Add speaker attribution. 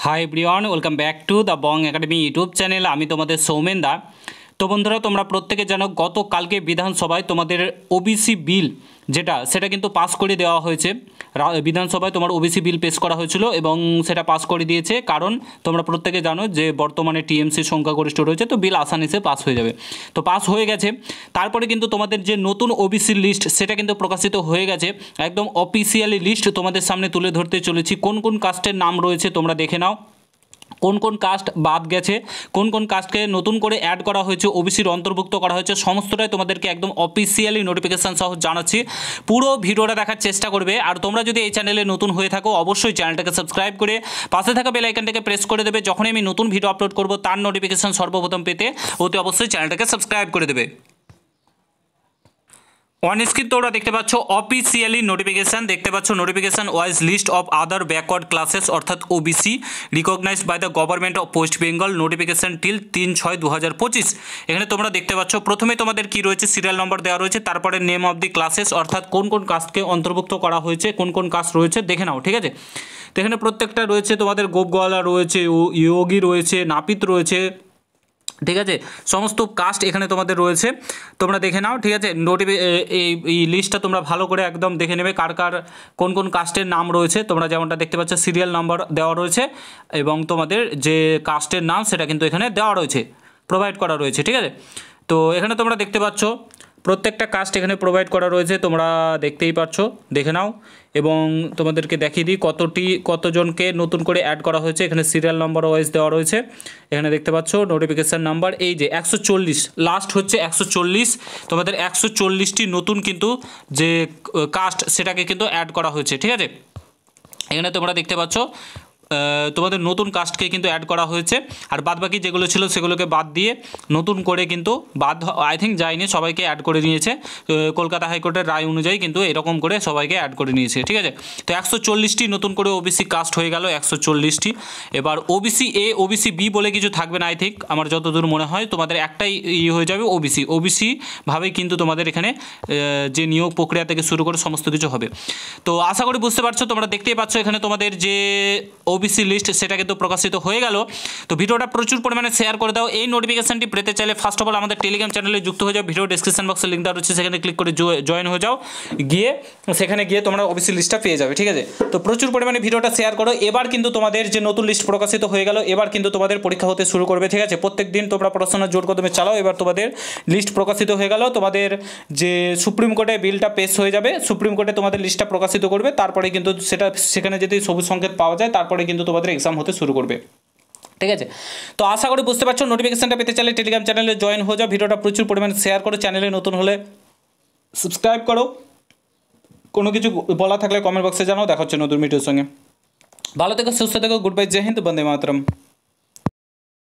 Speaker 1: Hi everyone, welcome back to the Bong academy YouTube channel. আমি তোমাদের সৌমেন দা। তো বন্ধুরা, তোমরা প্রত্যেকে জানো গতকালকে বিধানসভায় তোমাদের ওবিসি বিল সেটা কিন্তু পাস করে দেওয়া হয়েছে। বিধানসভায় তোমার ওবিসি বিল পেশ করা হয়েছিল এবং সেটা পাস করে দিয়েছে। কারণ তোমরা প্রত্যেকে জানো যে বর্তমানে টিএমসি সংখ্যাগরিষ্ঠ রয়েছে, তো বিল আসানিসে পাস হয়ে যাবে। তো পাস হয়ে গেছে। তারপরে কিন্তু তোমাদের যে নতুন ওবিসি লিস্ট সেটা কিন্তু প্রকাশিত হয়ে গেছে। একদম অফিসিয়ালি লিস্ট তোমাদের সামনে তুলে ধরতে চলেছি। কোন কোন কাস্টের নাম রয়েছে তোমরা দেখে নাও, কোন কোন কাস্ট বাদ গেছে, কোন কোন কাস্টকে নতুন করে অ্যাড করা হয়েছে, ওবিসির অন্তর্ভুক্ত করা হয়েছে, সমস্তটাই তোমাদেরকে একদম অফিসিয়ালি নোটিফিকেশান সহ জানাচ্ছি। পুরো ভিডিওটা দেখার চেষ্টা করবে। আর তোমরা যদি এই চ্যানেলে নতুন হয়ে থাকো, অবশ্যই চ্যানেলটাকে সাবস্ক্রাইব করে পাশে থাকা বেল আইকনটাকে প্রেস করে দেবে। যখনই আমি নতুন ভিডিও আপলোড করব তার নোটিফিকেশান সর্বপ্রথম পেতে অতি অবশ্যই চ্যানেলটাকে সাবস্ক্রাইব করে দেবে। অন স্ক্রিন তোমরা দেখতে পাচ্ছ অফিসিয়ালি নোটিফিকেশান, দেখতে পাচ্ছ notification wise list of other backward classes অর্থাৎ OBC recognised by the government of West Bengal, notification till 3/6/2025। এখানে তোমরা দেখতে পাচ্ছ প্রথমে তোমাদের কি রয়েছে, সিরিয়াল নম্বর দেওয়া রয়েছে, তারপরে নেম অফ দি ক্লাসেস অর্থাৎ কোন কোন কাস্টকে অন্তর্ভুক্ত করা হয়েছে, কোন কোন কাস্ট রয়েছে দেখে নাও, ঠিক আছে। তো এখানে প্রত্যেকটা রয়েছে, তোমাদের গোপগোয়ালা রয়েছে, ইয়োগী রয়েছে, নাপিত রয়েছে, ঠিক আছে। সমস্ত কাস্ট এখানে তোমাদের রয়েছে, তোমরা দেখে নাও, ঠিক আছে। এই লিস্টটা তোমরা ভালো করে একদম দেখে নেবে কার কার কোন কোন কাস্টের নাম রয়েছে। তোমরা যেমনটা দেখতে পাচ্ছ সিরিয়াল নাম্বার দেওয়া রয়েছে এবং তোমাদের যে কাস্টের নাম সেটা কিন্তু এখানে দেওয়া রয়েছে, প্রোভাইড করা রয়েছে, ঠিক আছে। তো এখানে তোমরা দেখতে পাচ্ছ প্রত্যেকটা কাস্ট এখানে প্রোভাইড করা রয়েছে, তোমরা দেখতেই পাচ্ছ, দেখে নাও। এবং তোমাদেরকে দেখিয়ে দিই কতজনকে নতুন করে অ্যাড করা হয়েছে। এখানে সিরিয়াল নাম্বার ওয়াইজ দেওয়া রয়েছে, এখানে দেখতে পাচ্ছ নোটিফিকেশান নাম্বার, এই যে 140 লাস্ট হচ্ছে 140। তোমাদের 140টি নতুন কিন্তু যে কাস্ট সেটাকে কিন্তু অ্যাড করা হয়েছে, ঠিক আছে। এখানে তোমরা দেখতে পাচ্ছ তোমাদের নতুন কাস্টকে কিন্তু অ্যাড করা হয়েছে। আর বাদবাকি যেগুলো ছিল সেগুলোকে বাদ দিয়ে নতুন করে কিন্তু আই থিঙ্ক যায়নি, সবাইকে অ্যাড করে নিয়েছে। কলকাতা হাইকোর্টের রায় অনুযায়ী কিন্তু এরকম করে সবাইকে অ্যাড করে নিয়েছে, ঠিক আছে। তো 140টি নতুন করে ওবিসি কাস্ট হয়ে গেল 140টি। এবার ওবিসি এ ওবিসি বি বলে কিছু থাকবে না, আই থিঙ্ক আমার যতদূর মনে হয় তোমাদের একটাই হয়ে যাবে ওবিসি ভাবেই কিন্তু তোমাদের এখানে যে নিয়োগ প্রক্রিয়া থেকে শুরু করে সমস্ত কিছু হবে। তো আশা করি বুঝতে পারছো, তোমরা দেখতেই পাচ্ছ এখানে তোমাদের যে ওবিসি লিস্ট সেটা কিন্তু প্রকাশিত হয়ে গেল। তো ভিডিওটা প্রচুর পরিমাণে শেয়ার করে দাও। এই নোটিফিকেশনটি পেতে চাইলে ফার্স্ট অফ অল আমাদের টেলিগ্রাম চ্যানেলে যুক্ত হয়ে যাও। ভিডিও ডিসক্রিপশন বক্সে লিঙ্ক দেওয়া রয়েছে, সেখানে ক্লিক করে জয়েন হয়ে যাও। সেখানে গিয়ে তোমরা ওবিসি লিস্টটা পেয়ে যাবে, ঠিক আছে। তো প্রচুর পরিমাণে ভিডিওটা শেয়ার করো। এবার কিন্তু তোমাদের যে নতুন লিস্ট প্রকাশিত হয়ে গেল, এবার কিন্তু তোমাদের পরীক্ষা হতে শুরু করবে, ঠিক আছে। প্রত্যেক দিন তোমরা পড়াশোনা জোর কদমে চালাও। এবার তোমাদের লিস্ট প্রকাশিত হয়ে গেল, তোমাদের যে সুপ্রিম কোর্টে বিলটা পেশ হয়ে যাবে, সুপ্রিম কোর্টে তোমাদের লিস্টটা প্রকাশিত করবে, তারপরে কিন্তু সেখানে যদি সবুজ সংকেত পাওয়া যায় তারপরে কিন্তু তোমাদের এক্সাম হতে শুরু করবে, ঠিক আছে। তো আশা করি বুঝতে পারছো, নোটিফিকেশনটা পেতে চাইলে টেলিগ্রাম চ্যানেলে জয়েন হয়ে যাও। ভিডিওটা প্রচুর পরিমাণে শেয়ার করো, চ্যানেলে নতুন হলে সাবস্ক্রাইব করো। কোনো কিছু বলা থাকলে কমেন্ট বক্সে জানাও। দেখা হচ্ছে নতুন ভিডিওর সঙ্গে। ভালো থেকো, সুস্থ থেকো, গুড বাই, জয় হিন্দ, বন্দে মাতরম।